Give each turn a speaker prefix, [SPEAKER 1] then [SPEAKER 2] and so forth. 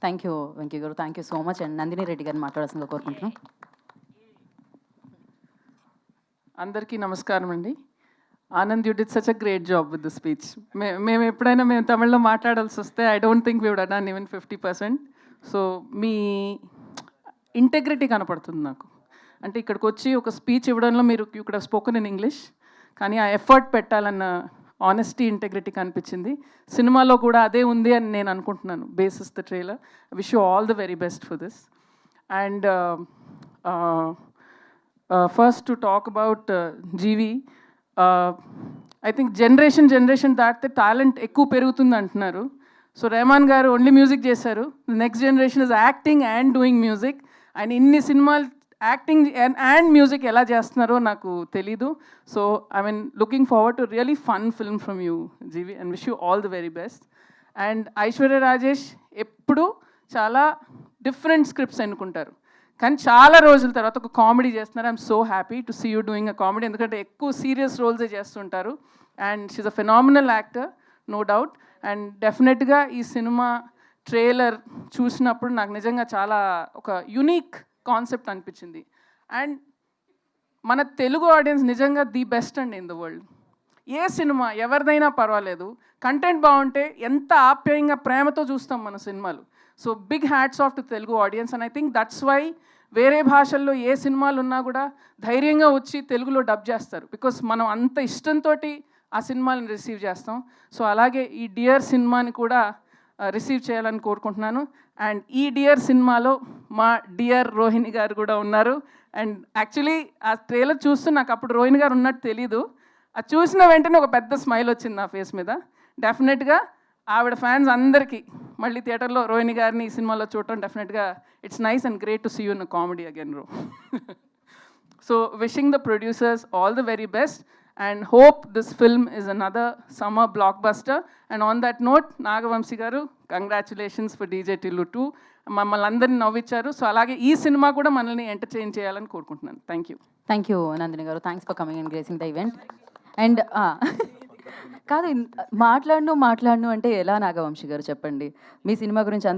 [SPEAKER 1] Thank you Venky garu, thank you so much. And Nandini Reddy గారిని మాట్లాడాల్సిందిగా కోరుకుంటున్నాం.
[SPEAKER 2] అందరికీ నమస్కారం అండి. Anand, you did such a great job with the speech. మేము ఎప్పుడైనా తమిళ్లో మాట్లాడాల్సి వస్తే I don't think we would done even 50%. So మీ ఇంటెగ్రిటీ కనపడుతుంది నాకు. అంటే ఇక్కడికి వచ్చి ఒక స్పీచ్ ఇవ్వడంలో మీరు you could have spoken in English, కానీ ఆ ఎఫర్ట్ పెట్టాలన్న ఆనెస్టీ, ఇంటెగ్రిటీ కనిపించింది. సినిమాలో కూడా అదే ఉంది అని నేను అనుకుంటున్నాను basis the trailer. Wish you all the very best for this. And first to talk about GV, I think generation దాటితే టాలెంట్ ఎక్కువ పెరుగుతుంది అంటున్నారు. So Rahman garu only music చేశారు. Next generation is acting and doing music. ఆయన ఇన్ని సినిమాలు యాక్టింగ్ అండ్ మ్యూజిక్ ఎలా చేస్తున్నారో నాకు తెలీదు. So I mean looking forward to really fun film from you GV, and wish you all the very best. And Aishwarya Rajesh ఎప్పుడు చాలా డిఫరెంట్ స్క్రిప్ట్స్ ఎన్నుకుంటారు, కానీ చాలా రోజుల తర్వాత ఒక కామెడీ చేస్తున్నారు. I'm so happy to see you doing a comedy, ఎందుకంటే ఎక్కువ సీరియస్ రోల్సే చేస్తుంటారు. And she's a phenomenal actor, no doubt. And డెఫినెట్గా ఈ సినిమా ట్రైలర్ చూసినప్పుడు నాకు నిజంగా చాలా ఒక యునీక్ కాన్సెప్ట్ అనిపించింది. అండ్ మన తెలుగు ఆడియన్స్ నిజంగా ది బెస్ట్ అండి in the world. A cinema ఎవరిదైనా పర్వాలేదు, కంటెంట్ బాగుంటే ఎంత ఆప్యాయంగా ప్రేమతో చూస్తాం మన సినిమాలు. So big hats off to Telugu audience. And I think that's why వేరే భాషల్లో ఏ సినిమాలు ఉన్నా కూడా ధైర్యంగా వచ్చి తెలుగులో డబ్ చేస్తారు, బికాస్ మనం అంత ఇష్టంతో ఆ సినిమాలను రిసీవ్ చేస్తాం. సో అలాగే ఈ డియర్ సినిమాని కూడా రిసీవ్ చేయాలని కోరుకుంటున్నాను. అండ్ ఈ డియర్ సినిమాలో మా డియర్ రోహిణి గారు కూడా ఉన్నారు. అండ్ యాక్చువల్లీ ఆ ట్రైలర్ చూస్తూ నాకు అప్పుడు రోహిణి గారు ఉన్నట్టు తెలీదు. అది చూసిన వెంటనే ఒక పెద్ద స్మైల్ వచ్చింది నా ఫేస్ మీద. డెఫినెట్గా ఆవిడ ఫ్యాన్స్ అందరికీ మళ్ళీ థియేటర్లో రోహిణి గారిని ఈ సినిమాలో చూడటం డెఫినెట్గా it's nice and great to see you in comedy again రో. So wishing the producers all the very best and hope this film is another summer blockbuster. And on that note, Nagavamsi garu, congratulations for DJ Tillu 2. మమ్మల్ని అందరినీ నవ్వించారు. So అలాగే ఈ cinema కూడా మనల్ని entertain చేయాలని కోరుకుంటున్నాను. Thank you.
[SPEAKER 1] Thank you Nandini garu, thanks for coming and gracing the event. And కాదు, మాట్లాడను అంటే ఎలా నాగవంశి గారు చెప్పండి, మీ సినిమా గురించి